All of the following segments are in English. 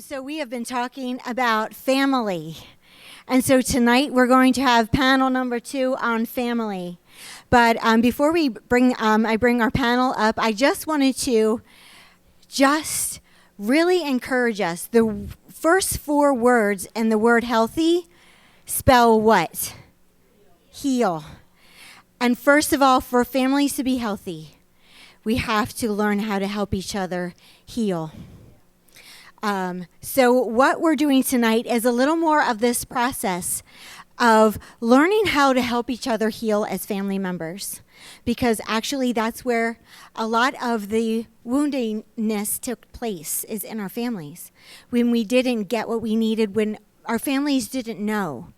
So we have been talking about family. And so tonight we're going to have panel number 2 on family. But before we bring our panel up, I just wanted to just really encourage us. The first 4 words in the word healthy spell what? Heal. And first of all, for families to be healthy, we have to learn how to help each other heal. So what we're doing tonight is a little more of this process of learning how to help each other heal as family members. Because actually that's where a lot of the woundedness took place, is in our families. When we didn't get what we needed, when our families didn't know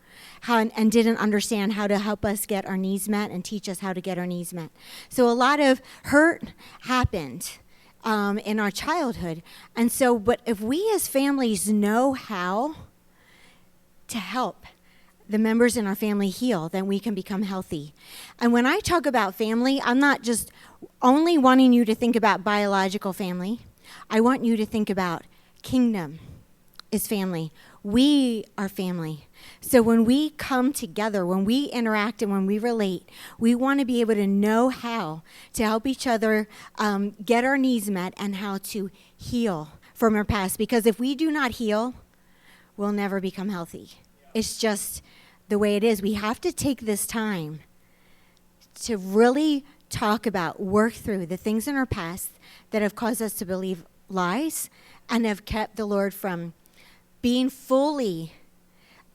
how and didn't understand how to help us get our needs met and teach us how to get our needs met. So a lot of hurt happened in our childhood. And so, but if we as families know how to help the members in our family heal, then we can become healthy. And when I talk about family, I'm not just only wanting you to think about biological family. I want you to think about kingdom is family. We are family. So when we come together, when we interact and when we relate, we want to be able to know how to help each other get our needs met and how to heal from our past. Because if we do not heal, we'll never become healthy. It's just the way it is. We have to take this time to really talk about, work through the things in our past that have caused us to believe lies and have kept the Lord from being fully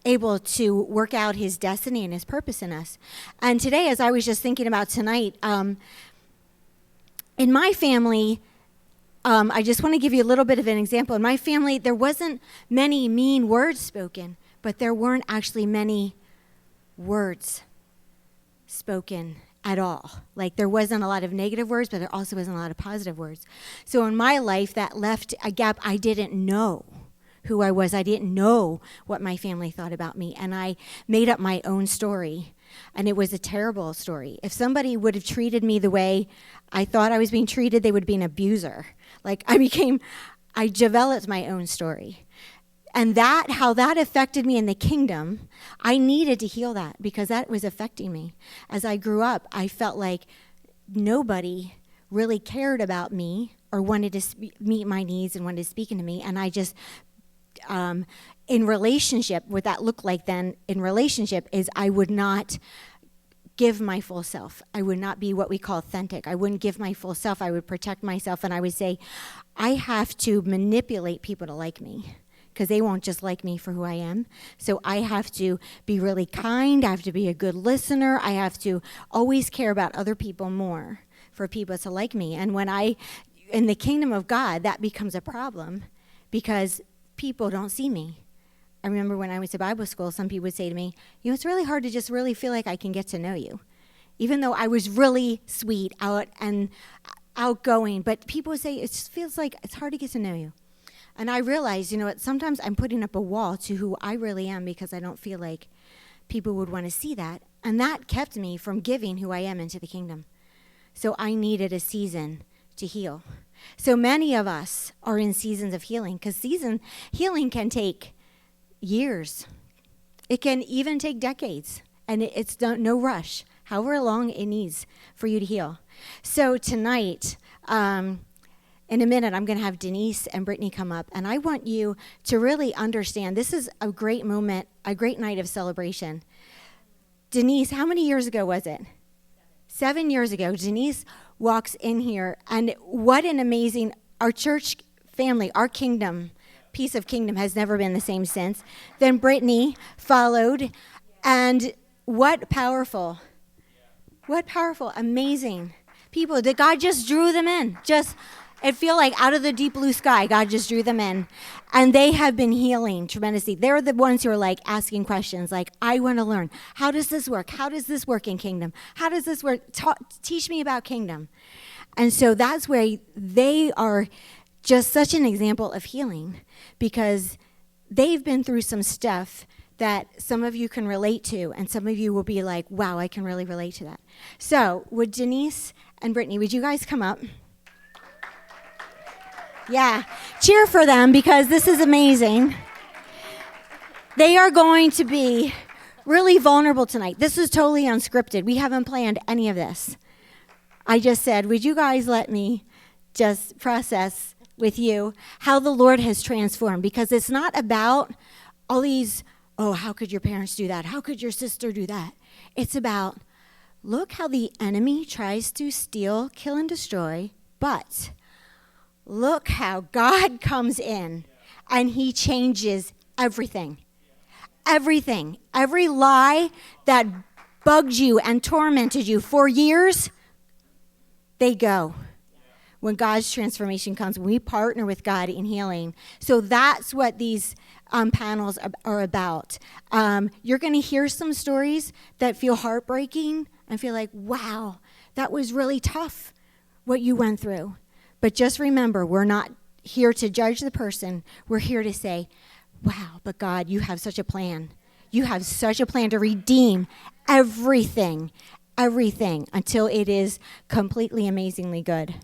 able to work out his destiny and his purpose in us. And today, as I was just thinking about tonight, in my family, I just want to give you a little bit of an example. In my family, there wasn't many mean words spoken, but there weren't actually many words spoken at all. Like, there wasn't a lot of negative words, but there also wasn't a lot of positive words. So in my life, that left a gap. I didn't know who I was. I didn't know what my family thought about me, and I made up my own story, and it was a terrible story. If somebody would have treated me the way I thought I was being treated, they would be an abuser. Like, I developed my own story. And how that affected me in the kingdom, I needed to heal that because that was affecting me. As I grew up, I felt like nobody really cared about me or wanted to meet my needs and wanted to speak into me, and I just in relationship, what that looked like then in relationship is I would not give my full self. I would not be what we call authentic. I wouldn't give my full self. I would protect myself, and I would say, I have to manipulate people to like me because they won't just like me for who I am. So I have to be really kind. I have to be a good listener. I have to always care about other people more for people to like me. And in the kingdom of God, that becomes a problem because people don't see me. I remember when I was to Bible school, some people would say to me, it's really hard to just really feel like I can get to know you. Even though I was really sweet, outgoing, but people would say, it just feels like it's hard to get to know you. And I realized, sometimes I'm putting up a wall to who I really am because I don't feel like people would want to see that. And that kept me from giving who I am into the kingdom. So I needed a season to heal. So many of us are in seasons of healing because healing can take years. It can even take decades, and it's no rush, however long it needs for you to heal. So tonight, in a minute, I'm going to have Denise and Brittany come up, and I want you to really understand this is a great moment, a great night of celebration. Denise, how many years ago was it? 7 years ago, Denise walks in here, and what an amazing, our church family, our kingdom, piece of kingdom has never been the same since. Then Brittany followed, and what powerful, amazing people that God just drew them in. It feel like out of the deep blue sky, God just drew them in. And they have been healing tremendously. They're the ones who are like asking questions like, I want to learn. How does this work? How does this work in kingdom? How does this work? Teach me about kingdom. And so that's where they are just such an example of healing because they've been through some stuff that some of you can relate to, and some of you will be like, wow, I can really relate to that. So would Denise and Brittany, would you guys come up? Yeah. Cheer for them because this is amazing. They are going to be really vulnerable tonight. This is totally unscripted. We haven't planned any of this. I just said, would you guys let me just process with you how the Lord has transformed? Because it's not about all these, oh, how could your parents do that? How could your sister do that? It's about, look how the enemy tries to steal, kill, and destroy, but look how God comes in and he changes everything. Everything. Every lie that bugged you and tormented you for years, they go. When God's transformation comes, we partner with God in healing. So that's what these panels are about. You're going to hear some stories that feel heartbreaking and feel like, wow, that was really tough, what you went through. But just remember, we're not here to judge the person. We're here to say, wow, but God, you have such a plan. You have such a plan to redeem everything until it is completely amazingly good.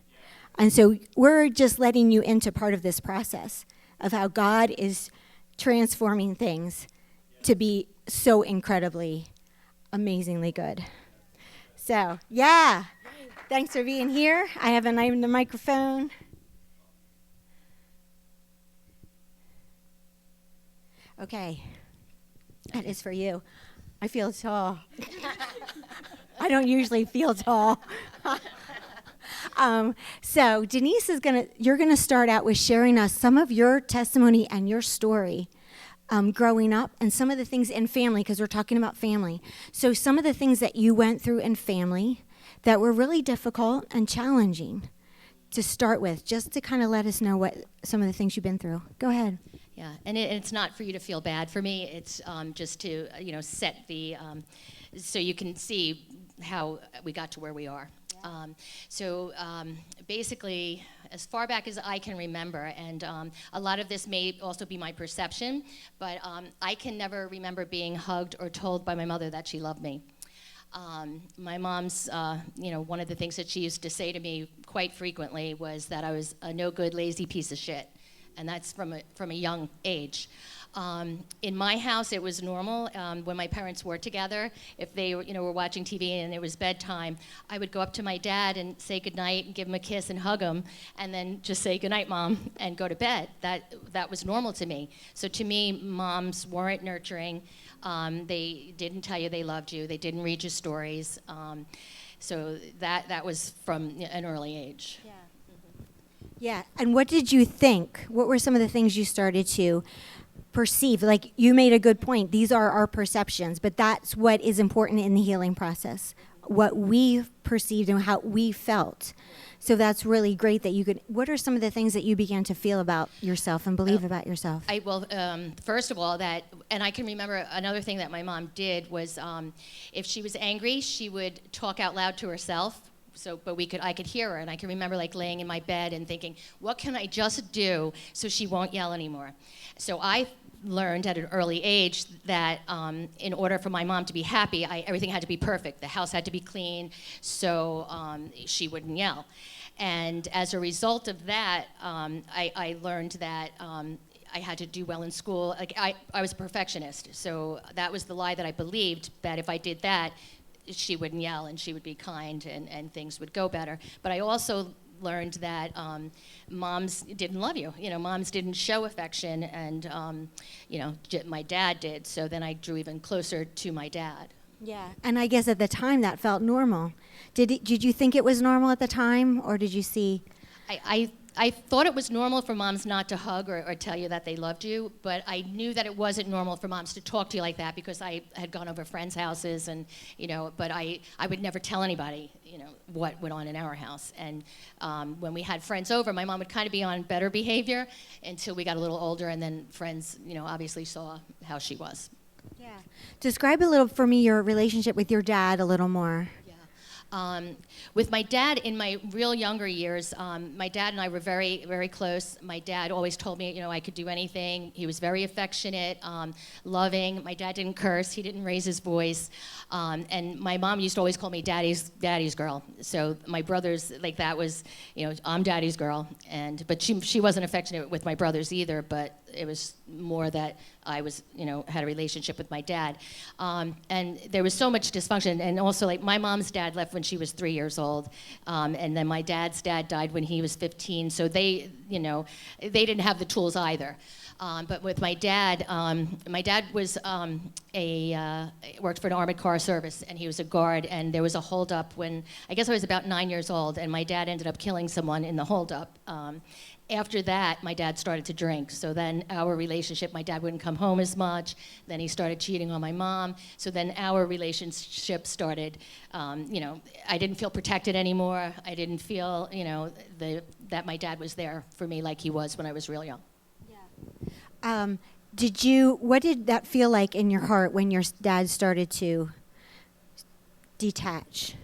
And so we're just letting you into part of this process of how God is transforming things to be so incredibly, amazingly good. So, yeah, thanks for being here. I have an item the microphone. Okay, that is for you. I feel tall. I don't usually feel tall. So Denise you're gonna start out with sharing us some of your testimony and your story growing up and some of the things in family, because we're talking about family. So some of the things that you went through in family that were really difficult and challenging to start with, just to kind of let us know what some of the things you've been through. Go ahead. Yeah, and it's not for you to feel bad for me. It's just to, set the, so you can see how we got to where we are. Basically, as far back as I can remember, and a lot of this may also be my perception, but I can never remember being hugged or told by my mother that she loved me. My mom's, one of the things that she used to say to me quite frequently was that I was a no good, lazy piece of shit. And that's from a young age. In my house, it was normal when my parents were together. If they were watching TV and it was bedtime, I would go up to my dad and say goodnight and give him a kiss and hug him, and then just say goodnight, Mom, and go to bed. That was normal to me. So to me, moms weren't nurturing. They didn't tell you they loved you. They didn't read you stories. So that was from an early age. Yeah. Yeah, and what did you think? What were some of the things you started to perceive? Like, you made a good point. These are our perceptions, but that's what is important in the healing process, what we perceived and how we felt. So that's really great that you could. What are some of the things that you began to feel about yourself and believe about yourself? First of all, and I can remember another thing that my mom did was if she was angry, she would talk out loud to herself. But I could hear her, and I can remember laying in my bed and thinking, what can I just do so she won't yell anymore? So I learned at an early age that in order for my mom to be happy, everything had to be perfect. The house had to be clean, so she wouldn't yell. And as a result of that, I learned that I had to do well in school. I was a perfectionist, so that was the lie that I believed, that if I did that, she wouldn't yell and she would be kind and things would go better. But I also learned that moms didn't love you. Moms didn't show affection, and my dad did. So then I drew even closer to my dad. Yeah, and I guess at the time that felt normal. Did you think it was normal at the time, or did you see? I thought it was normal for moms not to hug or tell you that they loved you, but I knew that it wasn't normal for moms to talk to you like that because I had gone over friends' houses and, but I would never tell anybody, what went on in our house. And when we had friends over, my mom would kind of be on better behavior until we got a little older, and then friends, obviously saw how she was. Yeah. Describe a little for me your relationship with your dad a little more. With my dad, in my real younger years, my dad and I were very, very close. My dad always told me, I could do anything. He was very affectionate, loving. My dad didn't curse. He didn't raise his voice. And my mom used to always call me daddy's girl. So my brothers, like that was, I'm daddy's girl. But she wasn't affectionate with my brothers either, but it was more that I was, had a relationship with my dad. And there was so much dysfunction. And also, like, my mom's dad left when she was 3 years old. And then my dad's dad died when he was 15. So they didn't have the tools either. But with my dad was worked for an armored car service, and he was a guard, and there was a holdup when, I guess I was about 9 years old, and my dad ended up killing someone in the holdup. After that, my dad started to drink. So then our relationship, my dad wouldn't come home as much. Then he started cheating on my mom. So then our relationship started, I didn't feel protected anymore. I didn't feel, that my dad was there for me like he was when I was real young. What did that feel like in your heart when your dad started to detach?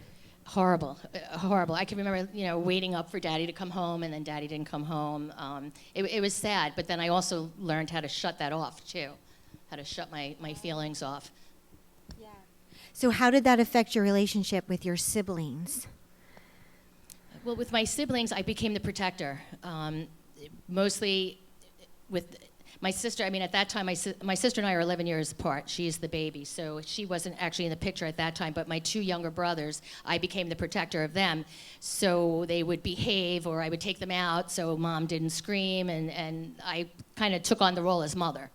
Horrible. I can remember, waiting up for Daddy to come home, and then Daddy didn't come home. It was sad, but then I also learned how to shut that off, too, how to shut my feelings off. Yeah. So how did that affect your relationship with your siblings? Well, with my siblings, I became the protector, mostly with my sister. I mean, at that time, my sister and I are 11 years apart. She's the baby, so she wasn't actually in the picture at that time. But my two younger brothers, I became the protector of them. So they would behave, or I would take them out so Mom didn't scream, and I kind of took on the role as mother.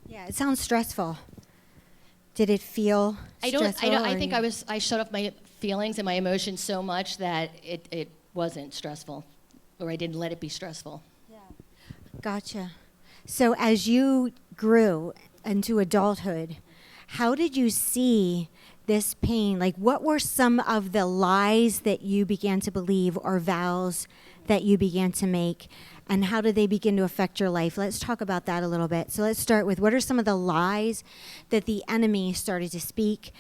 Yeah, it sounds stressful. Did it feel stressful? I think I shut off my feelings and my emotions so much that it wasn't stressful, or I didn't let it be stressful. Yeah. Gotcha. So as you grew into adulthood, how did you see this pain? Like, what were some of the lies that you began to believe or vows that you began to make, and how did they begin to affect your life? Let's talk about that a little bit. So let's start with, what are some of the lies that the enemy started to speak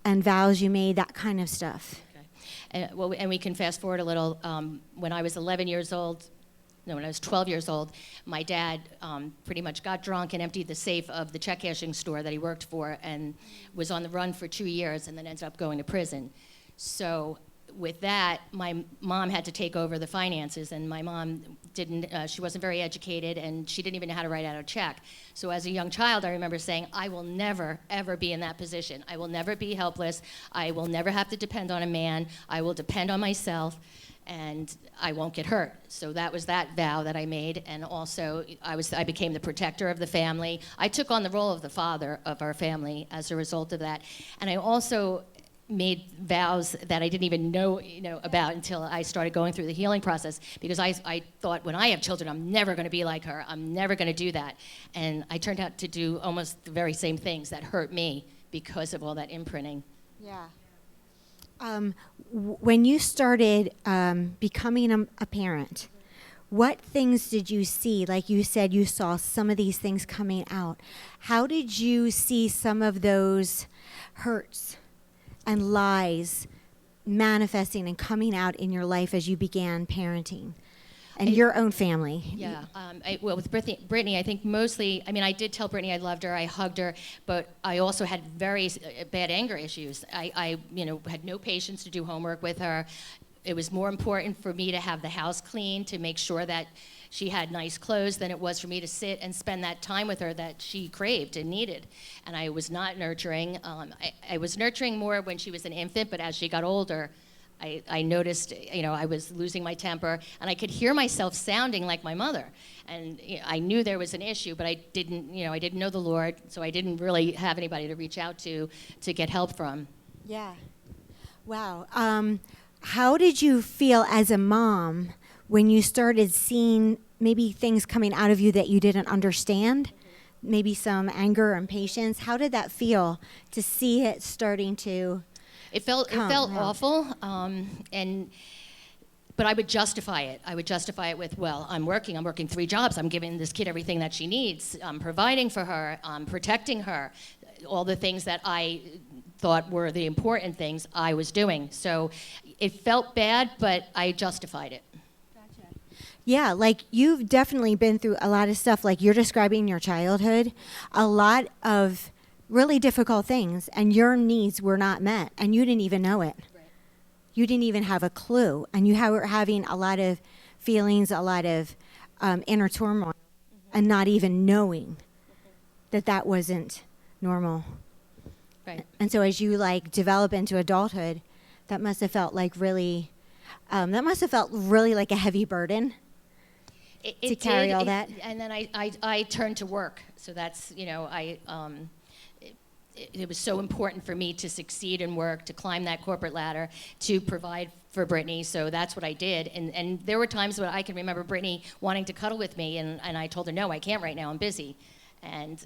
and vows you made, that kind of stuff? Okay. And we can fast forward a little. When I was 11 years old, when I was 12 years old, my dad pretty much got drunk and emptied the safe of the check cashing store that he worked for, and was on the run for 2 years, and then ended up going to prison. So with that, my mom had to take over the finances, and my mom she wasn't very educated, and she didn't even know how to write out a check. So as a young child, I remember saying, I will never, ever be in that position. I will never be helpless. I will never have to depend on a man. I will depend on myself, and I won't get hurt. So that was that vow that I made, and also I became the protector of the family. I took on the role of the father of our family as a result of that, and I also made vows that I didn't even know about until I started going through the healing process, because I thought, when I have children, I'm never going to be like her. I'm never going to do that, and I turned out to do almost the very same things that hurt me because of all that imprinting. Yeah. When you started becoming a parent, what things did you see? Like you said, you saw some of these things coming out. How did you see some of those hurts and lies manifesting and coming out in your life as you began parenting and your own family? Yeah. With Brittany, I think mostly, I did tell Brittany I loved her, I hugged her, but I also had very bad anger issues. I had no patience to do homework with her. It was more important for me to have the house clean, to make sure that she had nice clothes, than it was for me to sit and spend that time with her that she craved and needed. And I was not nurturing. I was nurturing more when she was an infant, but as she got older, I noticed, I was losing my temper, and I could hear myself sounding like my mother. And I knew there was an issue, but I didn't know the Lord, so I didn't really have anybody to reach out to get help from. Yeah. Wow. How did you feel as a mom when you started seeing maybe things coming out of you that you didn't understand? Maybe some anger or impatience. How did that feel to see it starting to... It felt awful, but I would justify it. I would justify it with, well, I'm working 3 jobs. I'm giving this kid everything that she needs. I'm providing for her. I'm protecting her. All the things that I thought were the important things I was doing. So it felt bad, but I justified it. Yeah, like you've definitely been through a lot of stuff, like you're describing your childhood, a lot of really difficult things, and your needs were not met, and you didn't even know it. Right. You didn't even have a clue, and were having a lot of feelings, a lot of inner turmoil, and not even knowing that that wasn't normal. Right. And so as you like develop into adulthood, that must have felt like really, like a heavy burden. To carry all that. And then I turned to work. So that's, it was so important for me to succeed in work, to climb that corporate ladder, to provide for Brittany. So that's what I did. And there were times when I can remember Brittany wanting to cuddle with me, and I told her, no, I can't right now, I'm busy. And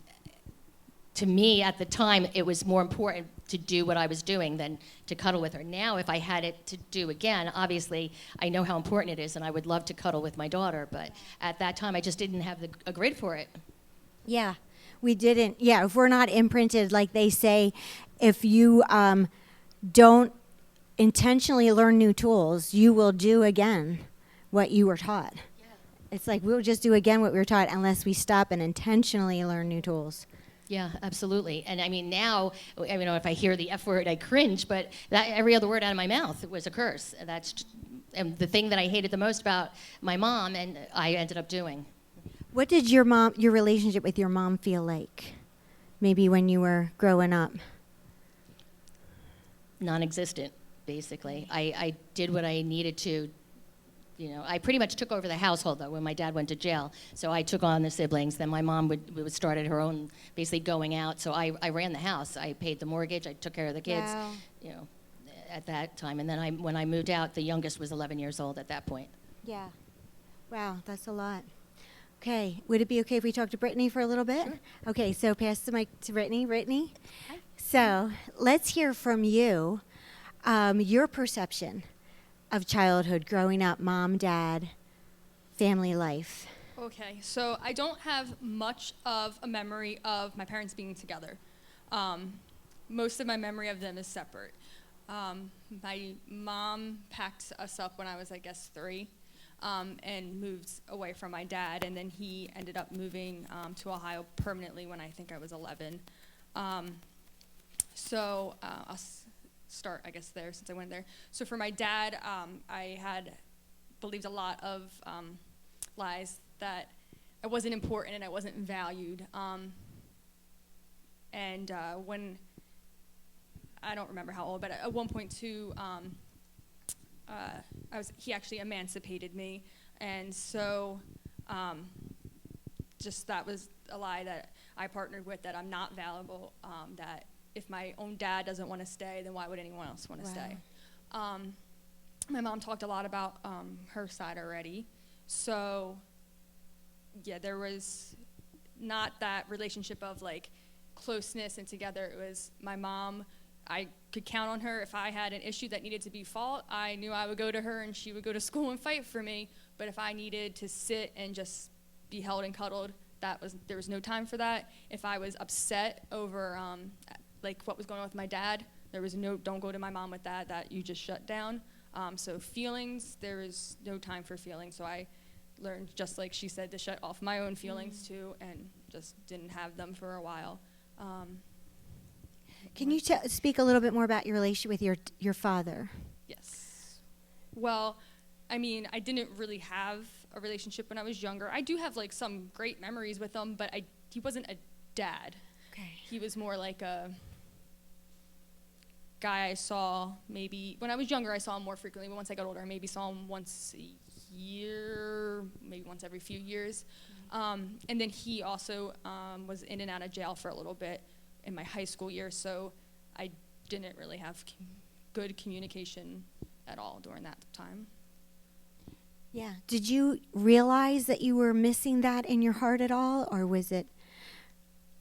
to me, at the time, it was more important to do what I was doing than to cuddle with her. Now, if I had it to do again, obviously, I know how important it is, and I would love to cuddle with my daughter. But at that time, I just didn't have a grid for it. Yeah, we didn't. Yeah, if we're not imprinted, like they say, if you don't intentionally learn new tools, you will do again what you were taught. Yeah. It's like we'll just do again what we were taught unless we stop and intentionally learn new tools. Yeah, absolutely. And I mean, now, if I hear the F word, I cringe, but every other word out of my mouth was a curse. And the thing that I hated the most about my mom, and I ended up doing. What did your relationship with your mom feel like? Maybe when you were growing up? Non-existent, basically. I did what I needed to. I pretty much took over the household, though, when my dad went to jail. So I took on the siblings. Then my mom would started her own, basically going out. So I ran the house. I paid the mortgage. I took care of the kids, Wow. At that time. And then when I moved out, the youngest was 11 years old at that point. Yeah. Wow, that's a lot. Okay, would it be okay if we talk to Brittany for a little bit? Sure. Okay, so pass the mic to Brittany. Brittany? Hi. So let's hear from you, your perception of childhood, growing up, mom, dad, family life. Okay, so I don't have much of a memory of my parents being together. Most of my memory of them is separate. My mom packed us up when I was, I guess, 3, and moved away from my dad, and then he ended up moving to Ohio permanently when I think I was 11. So I'll start, I guess, there since I went there. So for my dad, I had believed a lot of lies that I wasn't important and I wasn't valued. And when, I don't remember how old, but at one point too, he actually emancipated me. And so just that was a lie that I partnered with, that I'm not valuable, that if my own dad doesn't want to stay, then why would anyone else want to stay? My mom talked a lot about her side already. So, yeah, there was not that relationship of, like, closeness and together. It was my mom. I could count on her. If I had an issue that needed to be fought, I knew I would go to her, and she would go to school and fight for me. But if I needed to sit and just be held and cuddled, there was no time for that. If I was upset over like what was going on with my dad, there was don't go to my mom with that you just shut down. So feelings, there was no time for feelings. So I learned, just like she said, to shut off my own feelings too, and just didn't have them for a while. Can you speak a little bit more about your relationship with your father? Yes. Well, I mean, I didn't really have a relationship when I was younger. I do have, like, some great memories with him, but he wasn't a dad. Okay. He was more like a guy I saw maybe, when I was younger, I saw him more frequently, but once I got older, I maybe saw him once a year, maybe once every few years. And then he also was in and out of jail for a little bit in my high school years, so I didn't really have good communication at all during that time. Yeah. Did you realize that you were missing that in your heart at all, or were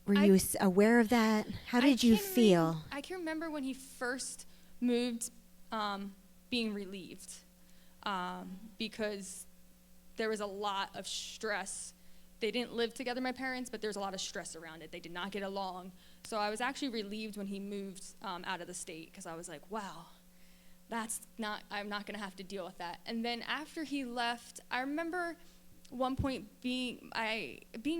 you aware of that? How did you feel? I can remember when he first moved, being relieved, because there was a lot of stress. They didn't live together, my parents, but there was a lot of stress around it. They did not get along. So I was actually relieved when he moved out of the state, because I was like, wow, I'm not going to have to deal with that. And then after he left, I remember one point being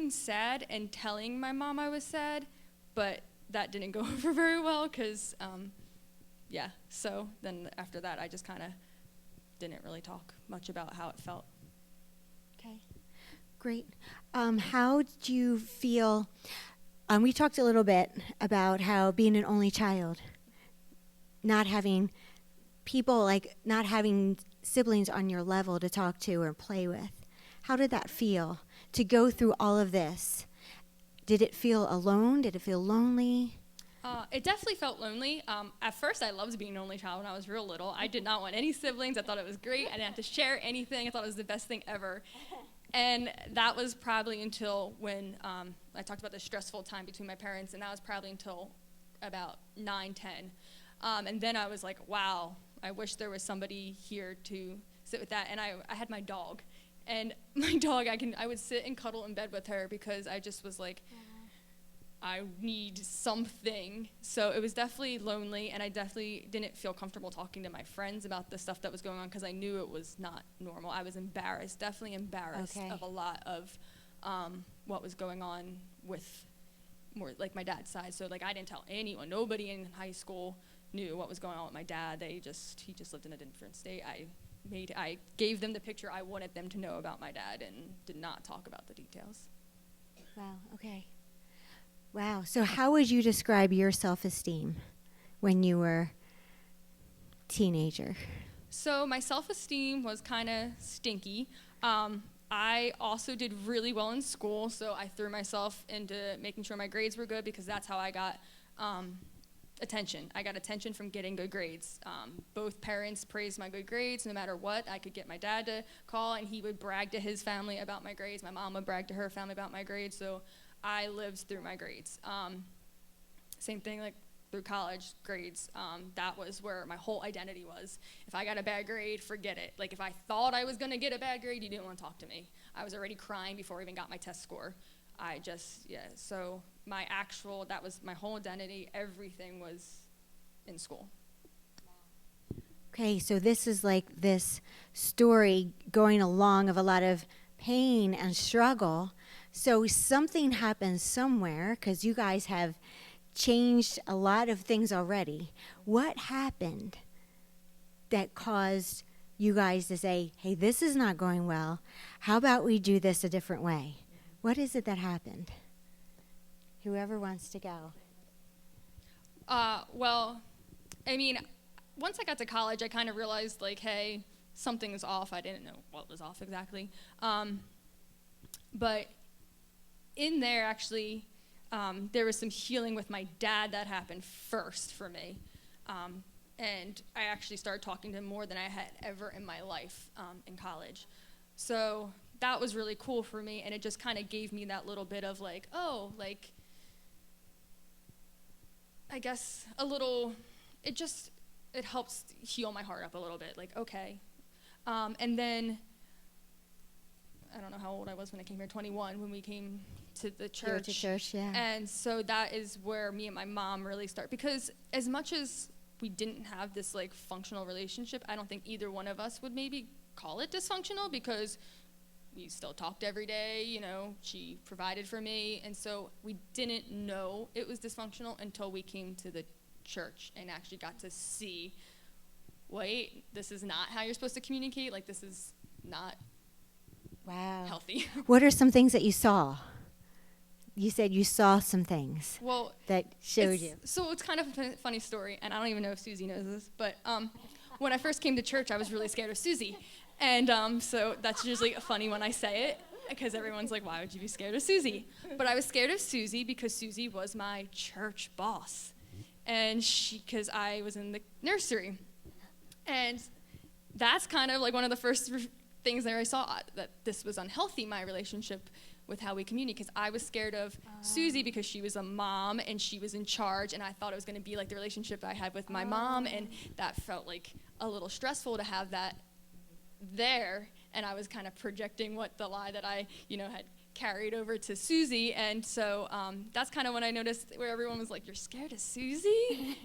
sad and telling my mom I was sad, but that didn't go over very well, because, so then after that, I just kind of didn't really talk much about how it felt. Okay, great. How did you feel? We talked a little bit about how being an only child, not having people, like not having siblings on your level to talk to or play with. How did that feel to go through all of this? Did it feel alone? Did it feel lonely? It definitely felt lonely. At first, I loved being an only child when I was real little. I did not want any siblings. I thought it was great. I didn't have to share anything. I thought it was the best thing ever. And that was probably until when I talked about the stressful time between my parents, and that was probably until about 9, 10. And then I was like, wow, I wish there was somebody here to sit with that. And I had my dog. And my dog, I would sit and cuddle in bed with her, because I just was like, I need something. So it was definitely lonely, and I definitely didn't feel comfortable talking to my friends about the stuff that was going on, because I knew it was not normal. I was embarrassed, definitely embarrassed of a lot of what was going on with more like my dad's side. So like I didn't tell anyone. Nobody in high school knew what was going on with my dad. He just lived in a different state. I gave them the picture I wanted them to know about my dad and did not talk about the details. Wow, okay. Wow, so how would you describe your self-esteem when you were a teenager? So my self-esteem was kind of stinky. I also did really well in school, so I threw myself into making sure my grades were good, because that's how I got attention. I got attention from getting good grades. Both parents praised my good grades. No matter what, I could get my dad to call, and he would brag to his family about my grades. My mom would brag to her family about my grades, so I lived through my grades. Same thing like through college grades. That was where my whole identity was. If I got a bad grade, forget it. Like if I thought I was going to get a bad grade, you didn't want to talk to me. I was already crying before I even got my test score. So that was my whole identity. Everything was in school. Okay, so this is like this story going along of a lot of pain and struggle. So something happened somewhere, because you guys have changed a lot of things already. What happened that caused you guys to say, hey, this is not going well. How about we do this a different way? What is it that happened? Whoever wants to go. Well, I mean, once I got to college, I kind of realized, like, hey, something is off. I didn't know what was off exactly. But in there, actually, there was some healing with my dad that happened first for me. And I actually started talking to him more than I had ever in my life in college. So that was really cool for me, and it just kind of gave me that little bit of like, oh, like, I guess it helps heal my heart up a little bit, like, okay. And then, I don't know how old I was when I came here, 21, when we came to the church. Here to church, yeah. And so that is where me and my mom really start, because as much as we didn't have this like functional relationship, I don't think either one of us would maybe call it dysfunctional, because we still talked every day, you know, she provided for me, and so we didn't know it was dysfunctional until we came to the church and actually got to see, wait, this is not how you're supposed to communicate, like this is not healthy. What are some things that you saw? You said you saw some things that showed you. So it's kind of a funny story, and I don't even know if Susie knows this, but when I first came to church, I was really scared of Susie. And so that's usually funny when I say it, because everyone's like, why would you be scared of Susie? But I was scared of Susie because Susie was my church boss. And because I was in the nursery. And that's kind of like one of the first things that I saw, that this was unhealthy, my relationship with how we communicate, because I was scared of Susie because she was a mom and she was in charge, and I thought it was going to be like the relationship I had with my mom, and that felt like a little stressful to have that there, and I was kind of projecting what the lie that I, had carried over to Susie, and so that's kind of when I noticed where everyone was like, "You're scared of Susie?"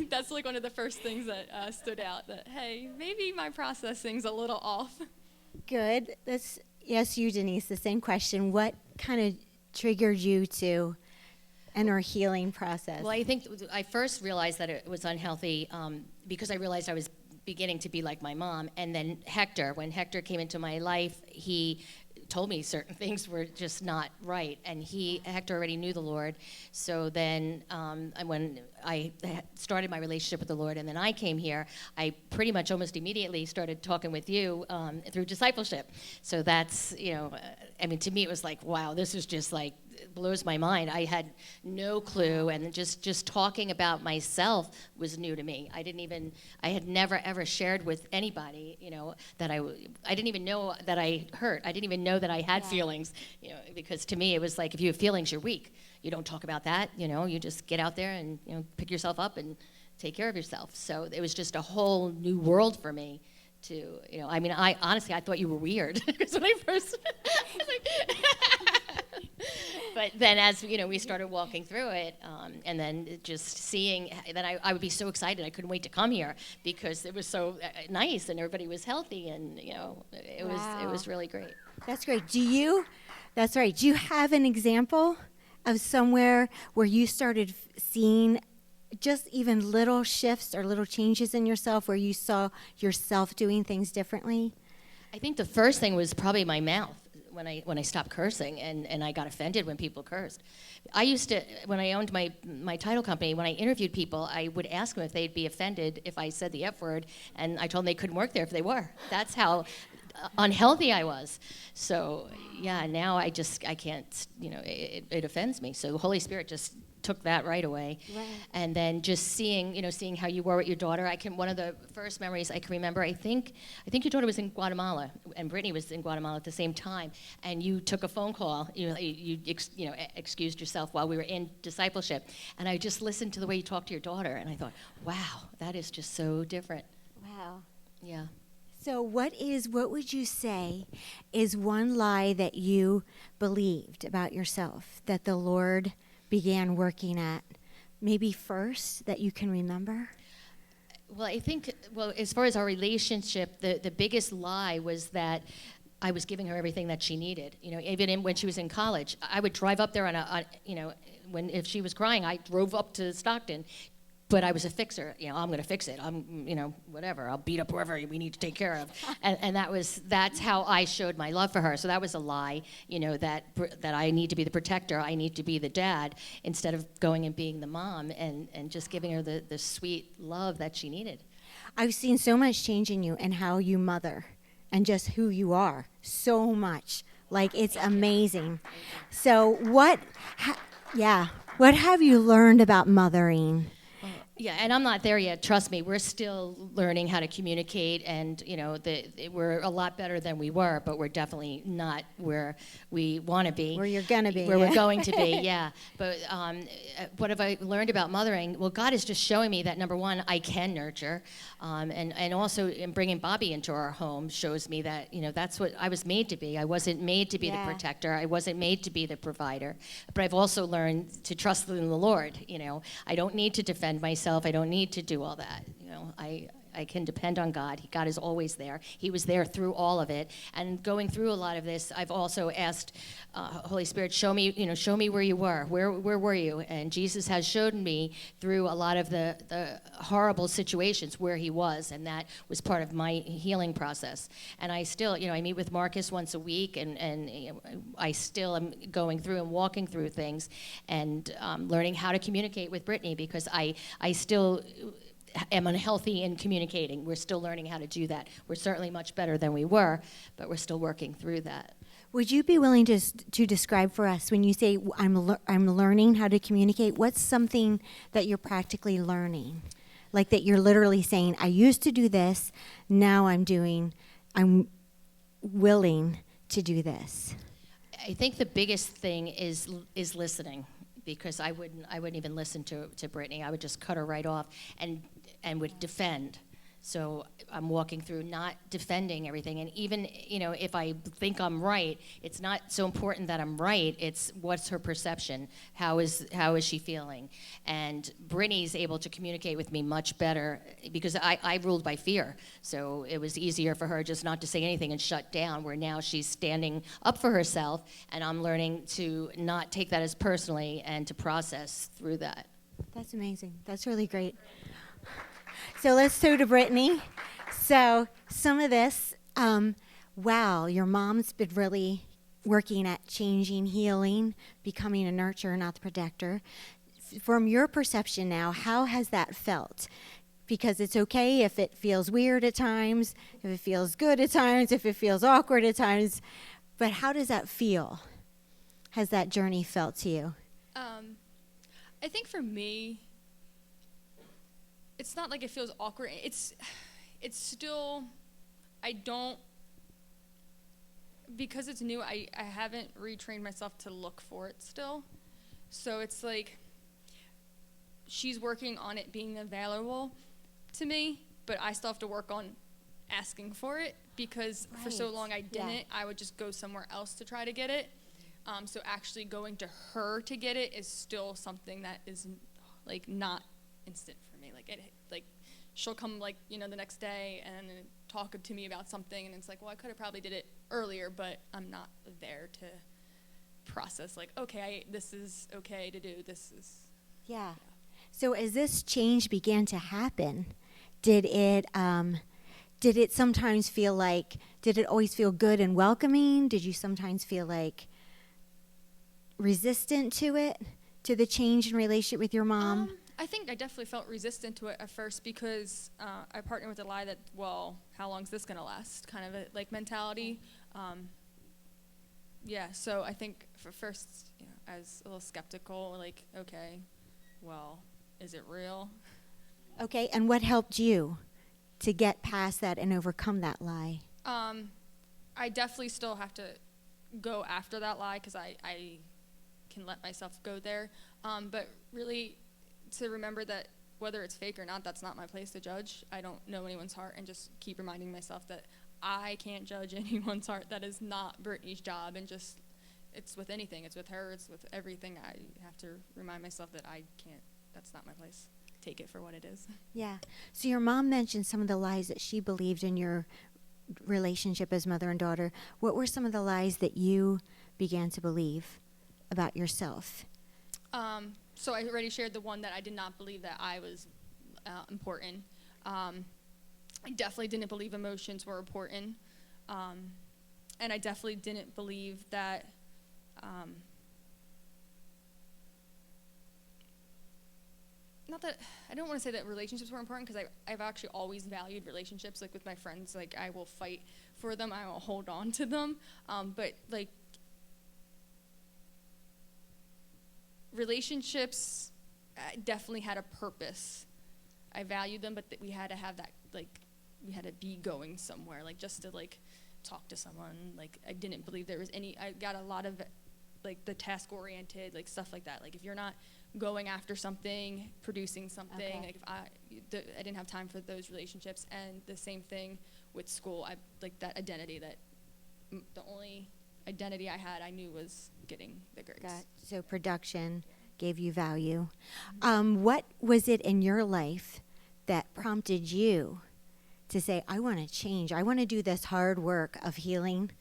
That's like one of the first things that stood out. That hey, maybe my processing's a little off. Good. Yes, you, Denise, the same question. What kind of triggered you to enter a healing process? Well, I think I first realized that it was unhealthy because I realized I was beginning to be like my mom. And then when Hector came into my life, he told me certain things were just not right. And Hector already knew the Lord. So then when I started my relationship with the Lord and then I came here, I pretty much almost immediately started talking with you through discipleship. So that's, to me it was like, wow, this is just like, blows my mind. I had no clue, and just talking about myself was new to me. I had never ever shared with anybody, that I didn't even know that I hurt. I didn't even know that I had feelings, because to me it was like, if you have feelings, you're weak. You don't talk about that, you just get out there and, pick yourself up and take care of yourself. So it was just a whole new world for me to, I honestly, I thought you were weird because when I first, but then as, we started walking through it, and then just seeing, then I would be so excited. I couldn't wait to come here because it was so nice and everybody was healthy and, it was really great. That's great. That's right. Do you have an example of somewhere where you started seeing just even little shifts or little changes in yourself where you saw yourself doing things differently? I think the first thing was probably my mouth. When I stopped cursing and I got offended when people cursed. I used to, when I owned my title company, when I interviewed people, I would ask them if they'd be offended if I said the F word, and I told them they couldn't work there if they were. That's how unhealthy I was. So yeah, now I can't, it offends me. So the Holy Spirit just took that right away. Right. And then just seeing how you were with your daughter. One of the first memories I can remember, I think your daughter was in Guatemala and Brittany was in Guatemala at the same time, and you took a phone call. You excused yourself while we were in discipleship, and I just listened to the way you talked to your daughter, and I thought, wow, that is just so different. Wow. Yeah. So what would you say is one lie that you believed about yourself that the Lord began working at, maybe first, that you can remember? Well, I think, as far as our relationship, the biggest lie was that I was giving her everything that she needed. Even when she was in college, I would drive up there if she was crying, I drove up to Stockton. But I was a fixer. I'm going to fix it. Whatever. I'll beat up whoever we need to take care of. And that's how I showed my love for her. So that was a lie, that I need to be the protector. I need to be the dad instead of going and being the mom and just giving her the sweet love that she needed. I've seen so much change in you and how you mother and just who you are. So much. Like, it's amazing. So what have you learned about mothering? Yeah, and I'm not there yet. Trust me, we're still learning how to communicate, and we're a lot better than we were, but we're definitely not where we want to be. Where you're gonna be. Where we're going to be, yeah. But what have I learned about mothering? Well, God is just showing me that, number one, I can nurture, and also in bringing Bobby into our home shows me that that's what I was made to be. I wasn't made to be the protector. I wasn't made to be the provider. But I've also learned to trust in the Lord. I don't need to defend myself. I don't need to do all that. I can depend on God. God is always there. He was there through all of it. And going through a lot of this, I've also asked Holy Spirit, show me where you were. Where were you? And Jesus has showed me through a lot of the horrible situations where he was, and that was part of my healing process. And I still, I meet with Marcus once a week, and I still am going through and walking through things and learning how to communicate with Brittany, because I still am unhealthy in communicating. We're still learning how to do that. We're certainly much better than we were, but we're still working through that. Would you be willing to describe for us, when you say I'm learning how to communicate, what's something that you're practically learning? Like that you're literally saying, I used to do this, now I'm willing to do this. I think the biggest thing is listening, because I wouldn't even listen to Brittany. I would just cut her right off and would defend. So I'm walking through, not defending everything. And even, if I think I'm right, it's not so important that I'm right. It's what's her perception? How is she feeling? And Brittany's able to communicate with me much better because I ruled by fear. So it was easier for her just not to say anything and shut down, where now she's standing up for herself, and I'm learning to not take that as personally and to process through that. That's amazing. That's really great. So let's go to Brittany. So some of this, wow, your mom's been really working at changing, healing, becoming a nurturer, not the protector. From your perception now, how has that felt? Because it's okay if it feels weird at times, if it feels good at times, if it feels awkward at times. But how does that feel? Has that journey felt to you? I think for me, it's not like it feels awkward. It's still, because it's new, I haven't retrained myself to look for it still. So it's like she's working on it being available to me, but I still have to work on asking for it, because for so long I didn't. Yeah. I would just go somewhere else to try to get it. So actually going to her to get it is still something that is like not instant for me. Like she'll come the next day and talk to me about something, and it's like, well, I could have probably did it earlier, but I'm not there to process okay, this is okay to do. This is Yeah. So as this change began to happen, did it sometimes feel like, did it always feel good and welcoming? Did you sometimes feel like resistant to it, to the change in relationship with your mom? I think I definitely felt resistant to it at first, because I partnered with the lie that, well, how long is this going to last, kind of a mentality. So I think for first, I was a little skeptical, okay, well, is it real? Okay, and what helped you to get past that and overcome that lie? I definitely still have to go after that lie, because I can let myself go there. But really, to remember that whether it's fake or not, that's not my place to judge. I don't know anyone's heart, and just keep reminding myself that I can't judge anyone's heart. That is not Brittany's job, and just, it's with anything. It's with her. It's with everything. I have to remind myself that I can't, that's not my place. Take it for what it is. Yeah. So your mom mentioned some of the lies that she believed in your relationship as mother and daughter. What were some of the lies that you began to believe about yourself? So I already shared the one that I did not believe that I was important. I definitely didn't believe emotions were important. And I definitely didn't believe that not that, I don't want to say that relationships were important, because I've actually always valued relationships. With my friends, I will fight for them. I will hold on to them. But relationships definitely had a purpose. I valued them, but we had to have that, we had to be going somewhere, just to talk to someone. I didn't believe there was any, I got a lot of the task oriented, stuff like that. If you're not going after something, producing something, Okay. if I didn't have time for those relationships. And the same thing with school. I that identity, that the only identity I had, I knew, was getting the grades. So production gave you value. What was it in your life that prompted you to say, I want to change, I want to do this hard work of healing?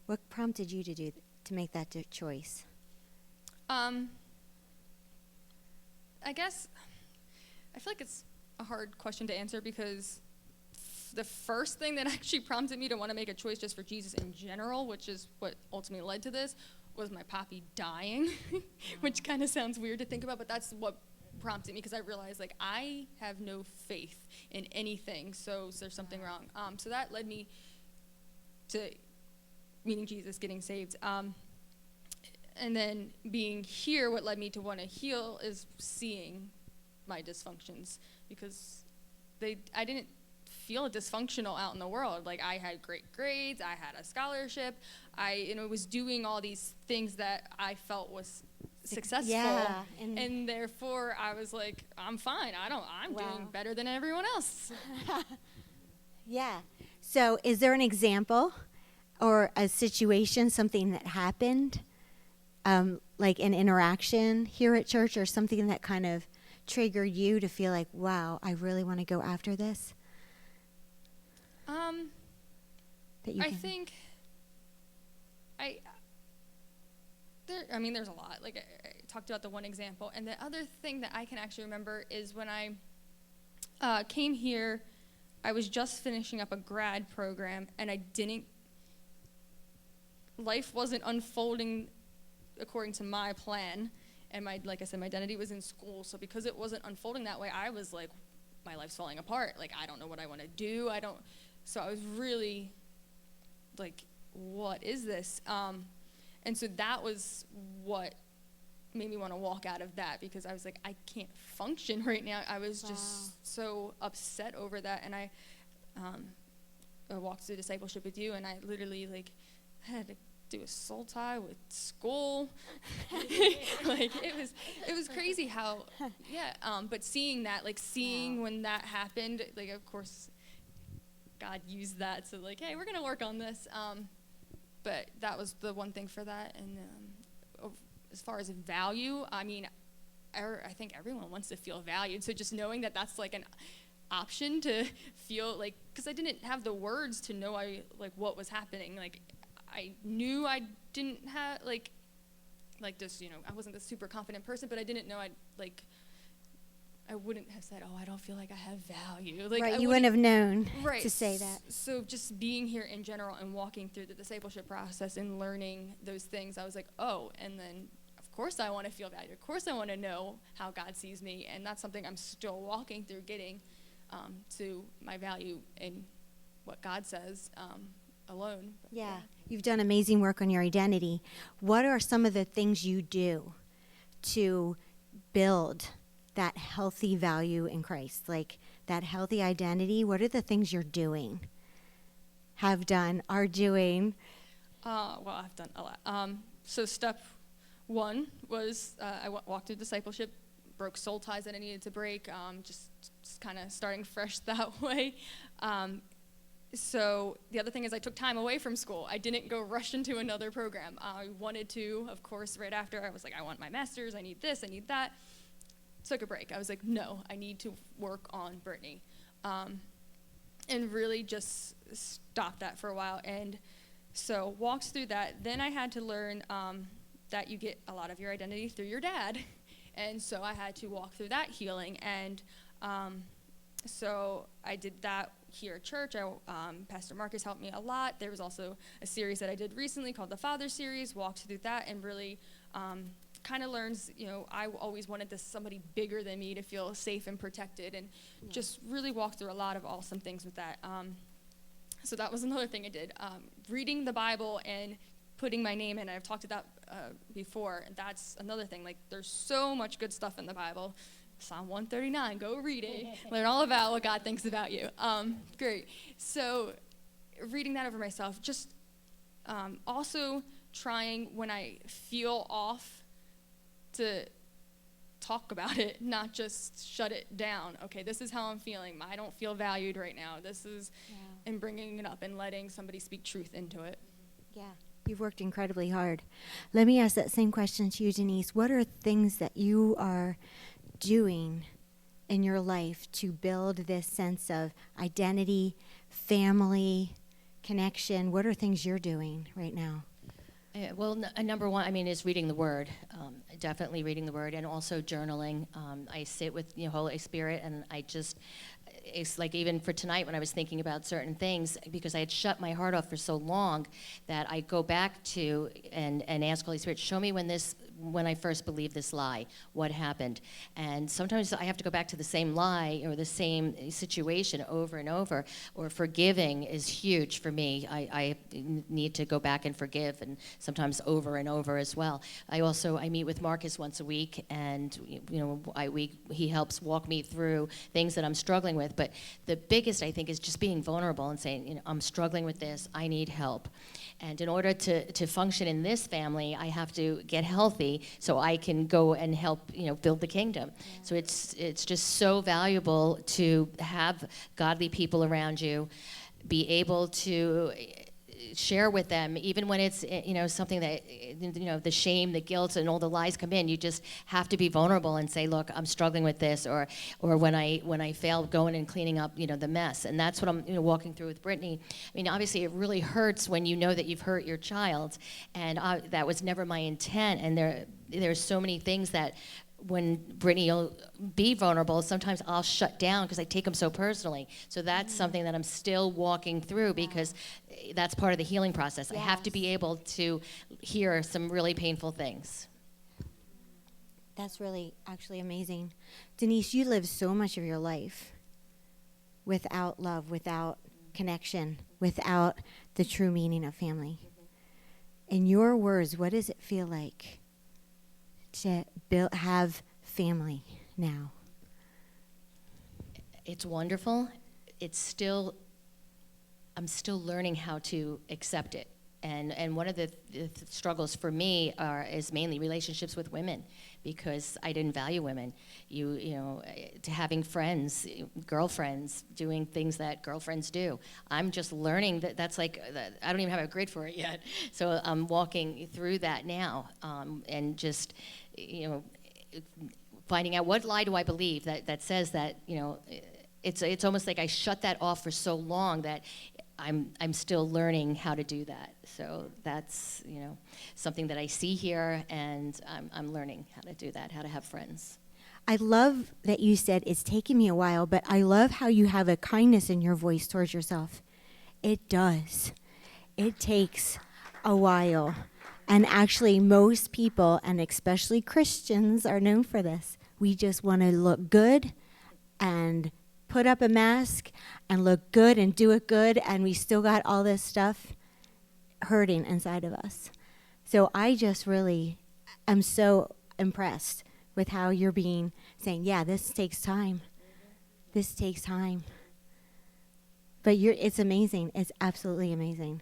What prompted you to make that choice? I guess I feel like it's a hard question to answer, because the first thing that actually prompted me to want to make a choice just for Jesus in general, which is what ultimately led to this, was my papi dying, which kind of sounds weird to think about, but that's what prompted me, because I realized I have no faith in anything, so there's something wrong. So that led me to meeting Jesus, getting saved. And then being here, what led me to want to heal is seeing my dysfunctions, because I didn't feel dysfunctional out in the world. I had great grades, I had a scholarship, I was doing all these things that I felt was successful. Yeah, and therefore I was I'm fine. I'm Wow. doing better than everyone else. Yeah. So, is there an example or a situation, something that happened, like an interaction here at church, or something that kind of triggered you to feel like, wow, I really want to go after this? That you I can- think I mean, there's a lot. Like I talked about the one example, and the other thing that I can actually remember is when I came here. I was just finishing up a grad program, and life wasn't unfolding according to my plan. And like I said, my identity was in school. So because it wasn't unfolding that way, I was like, my life's falling apart. Like, I don't know what I want to do. So I was really like, what is this? And so that was what made me want to walk out of that, because I was like, I can't function right now. I was just so upset over that. And I walked through discipleship with you, and I literally like had to do a soul tie with school. Like it was crazy how, but seeing that, like seeing when that happened, like of course God used that to like, hey, we're going to work on this. But that was the one thing for that. And as far as value, I mean, I think everyone wants to feel valued. So just knowing that that's like an option to feel like, because I didn't have the words to know what was happening. Like I knew I didn't have like this, I wasn't a super confident person, but I didn't know I wouldn't have said, oh, I don't feel like I have value. Like, right, you wouldn't have known right. to say that. So just being here in general and walking through the discipleship process and learning those things, I was like, oh, and then of course I want to feel valued. Of course I want to know how God sees me, and that's something I'm still walking through, getting to my value in what God says alone. But, Yeah, you've done amazing work on your identity. What are some of the things you do to build that healthy value in Christ, like that healthy identity? What are the things you're doing, have done, are doing? Well, I've done a lot. So step one was I walked through discipleship, broke soul ties that I needed to break, just kind of starting fresh that way. So the other thing is I took time away from school. I didn't go rush into another program. I wanted to, of course, right after. I was like, I want my master's, I need this, I need that. Took a break. I was like, no, I need to work on Brittany. And really just stopped that for a while. And so walked through that. Then I had to learn that you get a lot of your identity through your dad. And so I had to walk through that healing. And so I did that here at church. Pastor Marcus helped me a lot. There was also a series that I did recently called the Father Series, walked through that and really kind of learns, I always wanted somebody bigger than me to feel safe and protected, and just really walked through a lot of awesome things with that. So that was another thing I did. Reading the Bible and putting my name in. I've talked about before, and that's another thing. Like, there's so much good stuff in the Bible. Psalm 139, go read it. Learn all about what God thinks about you. Great. So reading that over myself, just also trying when I feel off to talk about it, not just shut it down. Okay, this is how I'm feeling. I don't feel valued right now. And bringing it up and letting somebody speak truth into it. Yeah, you've worked incredibly hard. Let me ask that same question to you, Denise. What are things that you are doing in your life to build this sense of identity, family, connection? What are things you're doing right now? Well, number one, is reading the Word. Definitely reading the Word, and also journaling. I sit with the Holy Spirit, and it's like even for tonight when I was thinking about certain things, because I had shut my heart off for so long, that I go back to and ask Holy Spirit, show me when I first believed this lie, what happened. And sometimes I have to go back to the same lie or the same situation over and over, or forgiving is huge for me. I need to go back and forgive, and sometimes over and over as well. I meet with Marcus once a week, and he helps walk me through things that I'm struggling with. with. But the biggest, I think, is just being vulnerable and saying, you know, I'm struggling with this, I need help. And in order to function in this family, I have to get healthy so I can go and help, you know, build the kingdom. Yeah. So it's just so valuable to have godly people around you, be able to share with them, even when it's, you know, something that, you know, the shame, the guilt, and all the lies come in. You just have to be vulnerable and say, look, I'm struggling with this, or when I fail going and cleaning up, you know, the mess. And that's what I'm, you know, walking through with Brittany. I mean, obviously, it really hurts when you know that you've hurt your child, and that was never my intent. And there's so many things that, when Brittany will be vulnerable, sometimes I'll shut down because I take them so personally. So that's something that I'm still walking through, because that's part of the healing process. Yes. I have to be able to hear some really painful things. That's really actually amazing. Denise, you lived so much of your life without love, without connection, without the true meaning of family. In your words, what does it feel like to have family now? It's wonderful. I'm still learning how to accept it. And one of the struggles for me is mainly relationships with women, because I didn't value women. You know, to having friends, girlfriends, doing things that girlfriends do. I'm just learning that's like, I don't even have a grid for it yet. So I'm walking through that now, and just, you know, finding out what lie do I believe that says that, you know, it's almost like I shut that off for so long that I'm still learning how to do that. So that's, you know, something that I see here, and I'm learning how to do that, how to have friends. I love that you said it's taken me a while, but I love how you have a kindness in your voice towards yourself. It does. It takes a while. And actually, most people, and especially Christians, are known for this. We just want to look good and put up a mask and look good and do it good, and we still got all this stuff hurting inside of us. So I just really am so impressed with how you're saying, yeah, this takes time. This takes time. But it's amazing. It's absolutely amazing.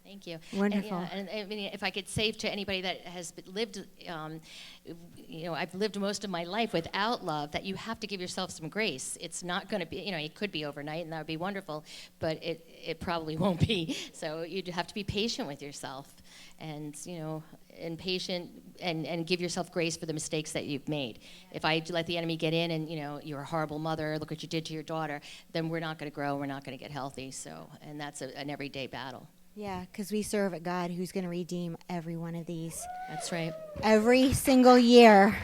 Thank you. Wonderful. And I mean, if I could say to anybody that has lived, you know, I've lived most of my life without love, that you have to give yourself some grace. It's not going to be, you know, it could be overnight, and that would be wonderful, but it probably won't be. So you'd have to be patient with yourself, and, you know, and patient, and give yourself grace for the mistakes that you've made. If I let the enemy get in and, you know, you're a horrible mother, look what you did to your daughter, then we're not going to grow, we're not going to get healthy. So, and that's an everyday battle. Yeah, because we serve a God who's going to redeem every one of these. That's right. Every single year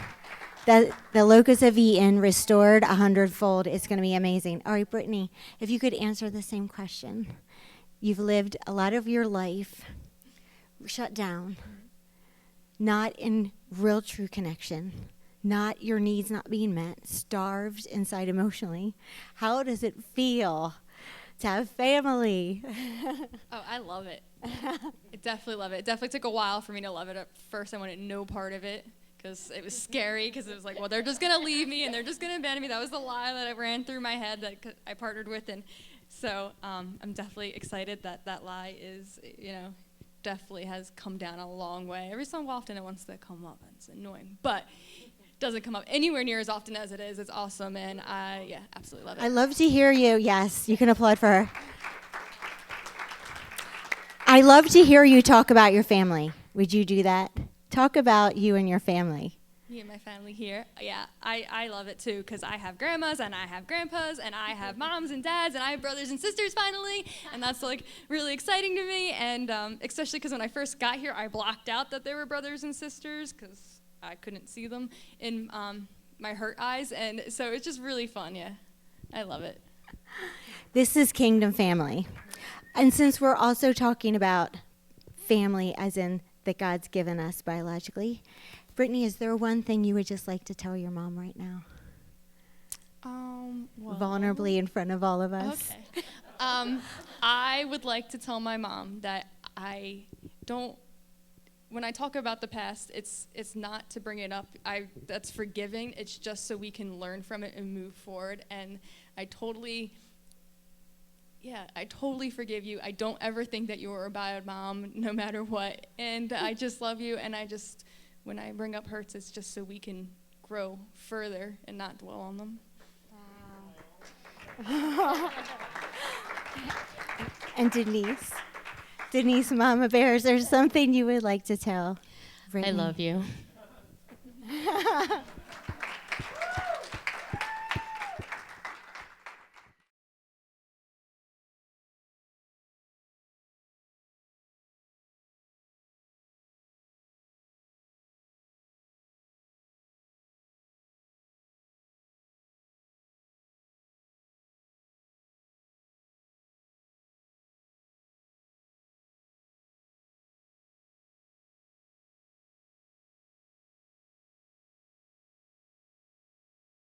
that the locusts have eaten, restored 100-fold. It's going to be amazing. All right, Brittany, if you could answer the same question. You've lived a lot of your life shut down, not in real true connection, not your needs not being met, starved inside emotionally. How does it feel to have family? Oh, I love it. I definitely love it. It definitely took a while for me to love it. At first, I wanted no part of it because it was scary, because it was like, well, they're just going to leave me and they're just going to abandon me. That was the lie that I ran through my head that I partnered with. And so I'm definitely excited that lie is, you know, definitely has come down a long way. Every so often it wants to come up, and it's annoying. But doesn't come up anywhere near as often as it is. It's awesome, and I absolutely love it. I love to hear you. Yes, you can applaud for her. I love to hear you talk about your family. Would you do that? Talk about you and your family. Me and my family here. Yeah, I love it too, because I have grandmas and I have grandpas and I have moms and dads and I have brothers and sisters finally, and that's like really exciting to me. And especially because when I first got here, I blocked out that there were brothers and sisters because I couldn't see them in my hurt eyes, and so it's just really fun. Yeah, I love it. This is Kingdom Family, and since we're also talking about family as in that God's given us biologically, Brittany, is there one thing you would just like to tell your mom right now? Well, vulnerably in front of all of us. Okay. I would like to tell my mom that I don't when I talk about the past, it's not to bring it up. That's forgiving. It's just so we can learn from it and move forward. And I totally forgive you. I don't ever think that you were a bad mom, no matter what. And I just love you. And when I bring up hurts, it's just so we can grow further and not dwell on them. Wow. And Denise, Mama Bear, is there something you would like to tell Brittany? I love you.